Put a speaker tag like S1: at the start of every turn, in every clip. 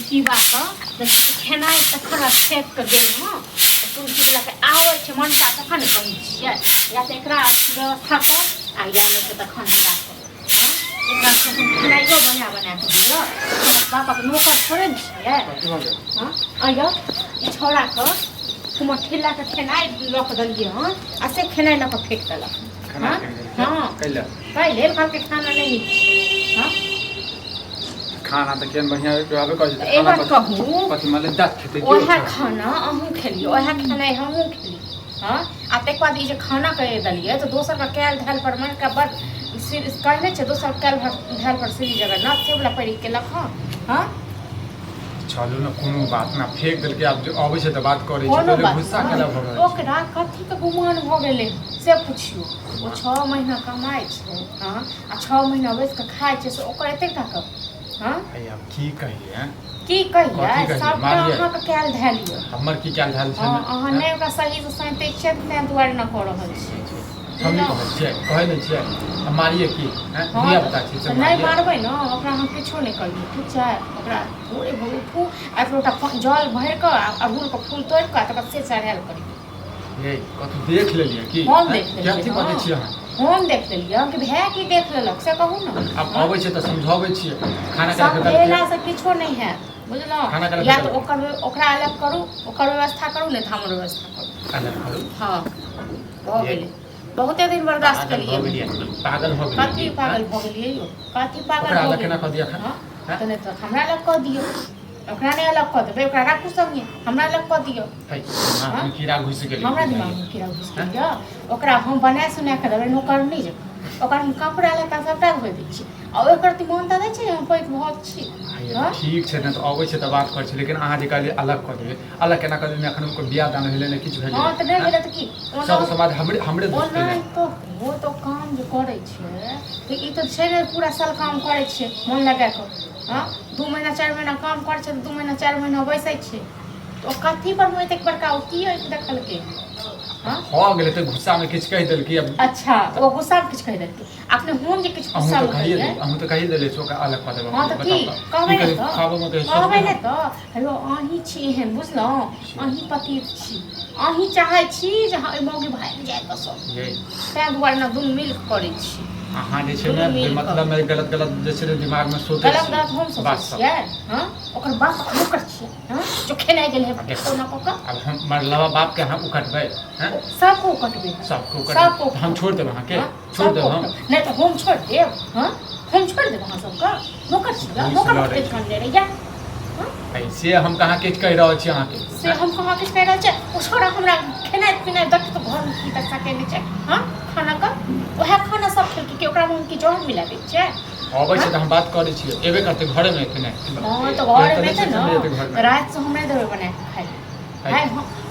S1: पीबा का खेनाइ तखन फेंक के गेल हां तुलसी वाला के आवे छै मनसा तखन कहै छियै या त एकरा व्यवस्था कर आ या नै त तखन हमरा एकरा से खेनाइयो बना के दियो पापा के नौकर थोड़े न छियै हां आइयो ई छोड़ा के तुम ठेला के खेनाइ रख देलिए हां आ से खेनाइ ल के फेंक देलक हां हां पहले घर के खाना नहीं हां
S2: खाना त केन बढ़िया रहबे करै छै
S1: एक बात कहूं
S2: कथि माले दाँत खेते
S1: ओहे खाना अहूँ खेलिए ओहे खेनाइ हमहूँ खेली हां आ तक बाद ई जे खाना कह देलिए तो दोसर का कैल धैल पर मन का बड़ सिर कहले छै दोसर कैल धैल पर श्री जगन्नाथ से वाला पड़ी के लख हां
S2: चलू ना कोनो बात ना फेंक देल के अब आबै छै त बात करै छै तो गुस्सा केला भ गेल
S1: ओकरा कथि के गुमान भ गेलै से पुछियो ओ 6 महीना कमाइ छै हां आ 6 महीना बैस के खाइ छै से ओकर एते टाका हां
S2: अब की कहिए हैं
S1: की कहिए सब अहाँ के कैल धैलिए
S2: हमर की कैल धैल छै
S1: अहाँ नै ओकरा सही से सही छै तै दुआरे न कर रहल छी
S2: हम नहीं कहै नै छियै हम मारिए की हैं दिया बता छी से
S1: नहीं मारबै न ओकरा हम किछो नै करिए ठीक छै ओकरा भोरे भोरे उठू आ लोटा जल भर के अड़हुल के फूल तोड़ के तकर से चढ़ायल करी
S2: ये कथि देख लेलिए की
S1: हम देख लेलिए
S2: कथि कहै छी अहाँ
S1: हम देख लेलिए कि भै की देख लेलक से कहू न
S2: अब आबै छै त समझाबै छी खाना
S1: सब
S2: के
S1: देला से किछो नै है बुझलौ या तो ओकरा अलग करू ओकर व्यवस्था करू नै त हमर व्यवस्था करू
S2: अलग करू
S1: हां हो गेलै बहुते दिन बर्दाश्त करिए
S2: पागल हो गेलिए
S1: कथि पागल भ गेलिए यो कथि पागल
S2: ओकरा
S1: हो
S2: अलग केना क दिया
S1: हां त नै त हमरा अलग क दियो ओकरा नै अलग क देबै ओकरा राखू संगे हमरा अलग क दियो
S2: हम कीड़ा घुस गेल
S1: हमरा दिमाग में कीड़ा घुस गेल ओकरा हम बना सुना के देबै नौकर नै जे ओकरा हम कपड़ा लता सबटा धोइ दै छी आ ओकर ती मोन त दै छै हम पैक बहुत छी
S2: ठीक छै न त आबै छै त बात कर छै लेकिन अहाँ जे कहलिए अलग क देबै अलग केना क देबै एखन उनको बियाह दान भेलै नै किछ भेलै
S1: हां त नै भेलै त की
S2: सब समाज हमरे दोस्त
S1: नै तो वो तो काम जे करै छै त ई त छै नै पूरा साल काम करै छै मन लगा के हां 2 महीना 4 महीना काम करै छै 2 महीना 4 महीना बैसै छै तो कथि पर होय तक बड़का ओ की देखल के हां
S2: हो गेलै त गुस्सा में किछ कह देल की अब
S1: अच्छा वो गुस्सा में किछ कह देल की आपने हम जे किछ गुस्सा में कहिए
S2: हम तो कहि देले सो अलग क देबै
S1: हां त की कहबै नै त
S2: खाबो में
S1: कहबै नै त हेलो अही छी एहन बुझलौ अही पति छी अही चाहै छी जे मौगी भाई जाय त सब तै दुआरे न दुन मिल के करै छी
S2: अहाँ जे छै ने मतलब में गलत जे छै दिमाग में सोचै
S1: गलत हम सोचै छियै हां ओकर बाप नौकर छियै हां जो खेनाइ गेल है कोना पका
S2: अब हम मरलवा बाप के हम उकटबै हैं
S1: सबको कटबै
S2: सबको हम छोड़ देब अहाँ के छोड़ देब हम
S1: नहीं तो हम छोड़ देब हां हम छोड़ देब अहाँ सबका नौकर छियै नौकर के काम ले रही है
S2: ऐसे हम कहाँ किछ कह रहल छी अहाँ के
S1: से हम कहाँ किछ कह रहल छी ओ छोड़ा हमरा खेनाइ पिनाइ देख तो घर में की तक सके नै छै हां खाना का ओहे खाना सब खेल के ओकरा में की जोहर मिला दे छै
S2: आबै छै त हम बात करै छी एबे करते घरे में खेनाइ
S1: हां तो घर में छै न रात से हमरा देबे बना के खाइ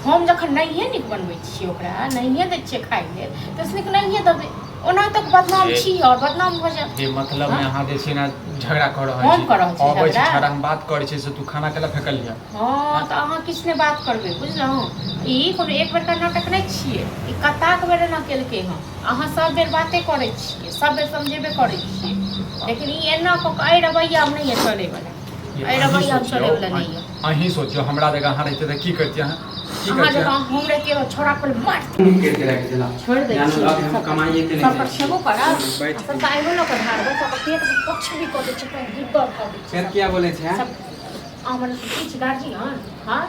S1: हम जखन नहिए निक बनबै छी ओकरा नहिए दै छियै खाइ लेल त उसने नहिए देबै ओना तक बदनाम छी और बदनाम भ जाय
S2: ये मतलब में अहाँ जे छै ना झगड़ा कर रहल छी आबै छै छड़ा हम बात करै छी से तू खाना केला फेकल लिया
S1: हां त अहाँ किछ ने बात करबे बुझलौ ई कोनो एक बेर का नाटक नै छियै ई कताक बेर न केलकै हम अहाँ सब बेर बातें करै छियै सब बेर समझेबे करै छियै लेकिन ई एना ए रवैया हम नहीं चले वाला ए रवैया हम चले वाला नहीं है
S2: अहीं सोचियो हमरा जगह अहाँ रहते त की करती अहाँ
S1: अहाँ जगह हम रहते छोरा पर मार
S3: करके रख देला
S1: छोड़ दे
S3: अब हम कमाइए के
S1: सब
S3: नहीं
S1: छेबो करा सब आइबो न कर धार सब पेट में कुछ भी कर दे छै गिद्दर कर दे
S3: फिर क्या बोले थे
S1: सब हमन किछ गार्जियन हां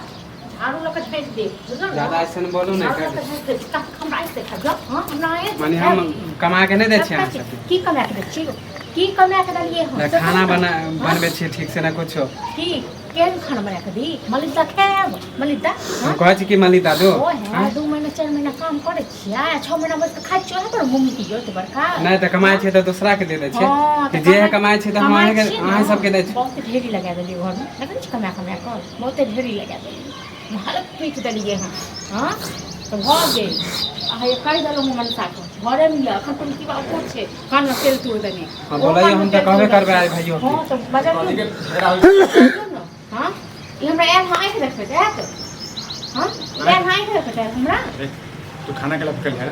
S1: झाड़ू लक फेंक दे बुझल
S3: ज्यादा ऐसे न बोलो नहीं कर
S1: हमरा ऐसे खा हां हमरा
S3: माने हम कमा के नहीं दे छी अहाँ सब
S1: की कमा के छी की कमा के दलिए हम
S3: खाना बनबे छी ठीक से ना कुछो
S1: ठीक केन खाना बना के दी मलिदा खाब मलिदा
S3: हम कहै छी कि मलिदा दो
S1: हां 2 महीना 4 महीना काम करे छियै 6 महीना बस खाइ छियै तोर मम्मी की जोत बड़का
S3: नहीं त कमाय छै त दूसरा के दे दे छै कि जे कमाय छै त हम अहाँ सब के दे छै
S1: बहुत ढेरी लगा देलिए घर में लगन छी कमा कर बहुत ढेरी लगा देलिए भारत पीट देलिए हम हां तो भ गेल आ ये कहि दलो हम मनसा को घरे में अखन तुम की बात छै कान में तेल तोड़ देने
S3: हां बोलैयो हम त कहबे करबे आइ भाइयो
S1: हां तो बजा हां ई हमरा यार हां के देखबे देख हां यार हां के देखबे हमरा
S2: तू खाना केला फेकल है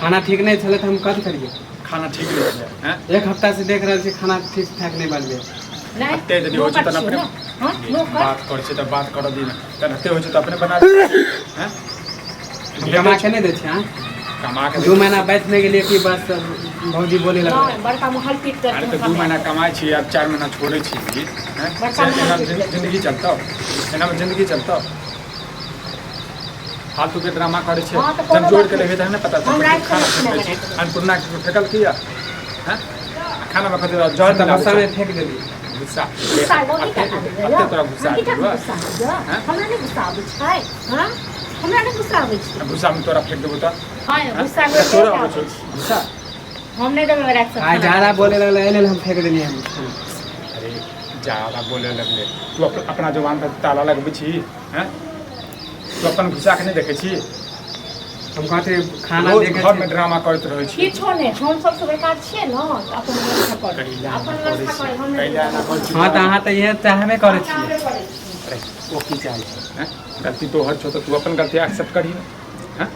S3: खाना ठीक नहीं चले त हम कथि करिए
S2: खाना ठीक नहीं है हैं
S3: एक हफ्ता से देख रहल छी खाना ठीक ठाक नहीं बनबे
S1: नहीं
S2: ते यदि हो त अपने
S1: हां नो कर
S2: बात कर छै त बात कर दी ना ते हो त अपने बना हैं
S3: कमा के नहीं दे छे हां
S2: कमा के
S3: 2 महीना बैठने के लिए कि बस भौजी बोले लगे
S1: नहीं बड़का महल पीट कर
S2: अरे तो 2 महीना कमाई छी अब 4 महीना छोड़े छी हैं जिंदगी चलता एना में जिंदगी चलता फालतू के ड्रामा करे छे जब जोड़ के लेबे त हमें पता चल अन्नपूर्णा के फेकल किया हैं खाना में खदे जहर
S3: तो गुस्सा में फेंक देली
S2: गुस्सा
S1: गुस्सा लोगी का
S2: अब तोरा गुस्सा
S1: हमरा नहीं गुस्सा आबै छै हां हमरा नहीं गुस्सा आबै छै
S2: गुस्सा में तोरा फेंक देबो त
S1: हां गुस्सा में
S2: तोरा आबै छै गुस्सा
S1: हम नहीं देबे रख सकते
S3: आ ज्यादा बोले लगले एले हम फेंक देली हम
S2: अरे ज्यादा बोले लगले तू अपना जवान पे ताला लगबै छी हैं तू अपन गुस्सा के नहीं देखे छी
S3: हम कहते खाना देखे
S2: घर में ड्रामा करत रहै छी
S1: किछो नहीं हम सब से बेकार छिए न अपन व्यवस्था कर अपन व्यवस्था कर हम
S2: कैला ना कर छी
S3: हां त अहाँ त ये चाहबे करे छी
S2: अरे ओ की चाहे हैं गलती तोहर छौ त तू अपन गलती एक्सेप्ट करी हैं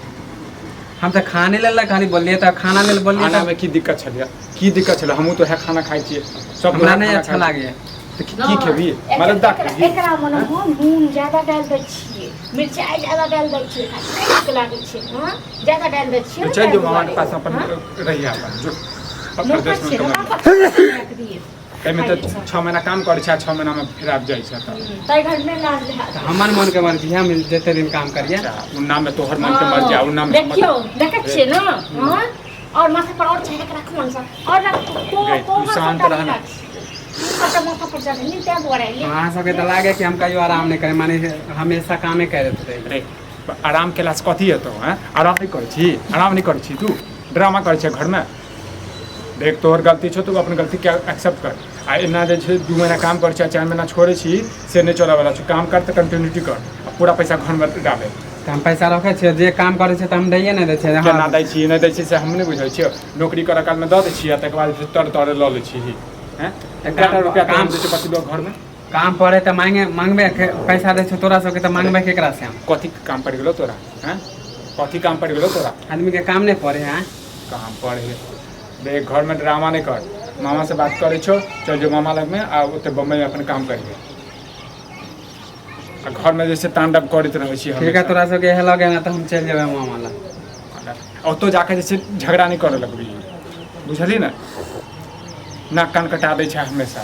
S3: हम त खाने लेल खाली बोलिए त खाना लेल बोलिए
S2: खाना में की दिक्कत छलिया की दिक्कत छले हमहू तो है खाना खाई छिए सब
S3: हमरा नहीं अच्छा लागे
S2: तो की खेबी मतलब दा
S1: एकरा मन हम नून ज्यादा डाल दै छिए मिर्चाई ज्यादा डाल दै छिए खाए लागे छै हां ज्यादा डाल दै छिए
S2: चल जो मामा के पास अपन रहिया अपन जो अपन देश में कमा एमे तो 6 महीना काम करे छै 6 महीना में फिर आब जाय छै
S1: तै घर में लाज है
S3: हमर मन के मर्जी हम जते दिन काम करिए
S2: उन नाम में तोहर मन के मर्जी उन नाम
S1: देखियो देखे छिए न हां और माथा पर और चाहे रख मन सा और को
S2: शांत रहना
S1: पता माथा पर जाने नहीं त्या बोरे
S3: अहाँ सबके त लागे कि हम कहियो आराम नहीं करे माने हमेशा कामे करत रहे
S2: अरे आराम केला से कथी हेतौ हैं आराम नहीं करे छी आराम नहीं करे छी तू ड्रामा करे छै घर में देख तोहर गलती छौ तू अपन गलती के एक्सेप्ट कर आ एना जे छै 2 महीना काम कर छै 4 महीना छोड़े छी से नहीं चला वाला छै काम कर त कंटिन्यूटी कर पूरा पैसा घर में डाले
S3: त हम पैसा रखे छिए जे काम करे छै त हम दैए नहीं दै छै
S2: केना दै छी नहीं दै छी से हम नहीं बुझै छियै नौकरी करे काल में द दै छी तकर बाद फिर तर ल ले छी हैं 1 रुपया काम दे छै पति लोग घर में
S3: काम पड़े त मांगबे पैसा दे छै तोरा सबके त मांगबे केकरा से हम
S2: कथी काम पड़ गेलो तोरा हैं कथी काम पड़ गेलो तोरा
S3: आदमी के काम नहीं पड़े हैं
S2: काम पड़े देख घर में ड्रामा नहीं कर मामा से बात करे छो चल जो मामा लग में आ ओते बम्बई में अपन काम करिए आ घर में जैसे तांडव करत रहे छी हम
S3: ठीक है तोरा सबके हे लगे ना त हम चल जेबे मामा ला
S2: ओतो जाके जैसे झगड़ा नहीं करे लगबी बुझली ना नाक कान कटा दै छै हमेशा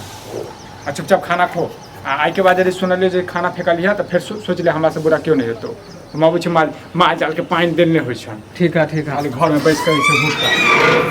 S2: आ चुपचाप खाना खो आ आई के बाद यदि सुनलिए जे खाना फेकलिया तो फिर सोच ले हमरा से बुरा क्यों नहीं हेतौ हम अबै छी माल जाल के पानी देने होइ छै
S3: ठीक है
S2: खाली घर में बैठ कर भूख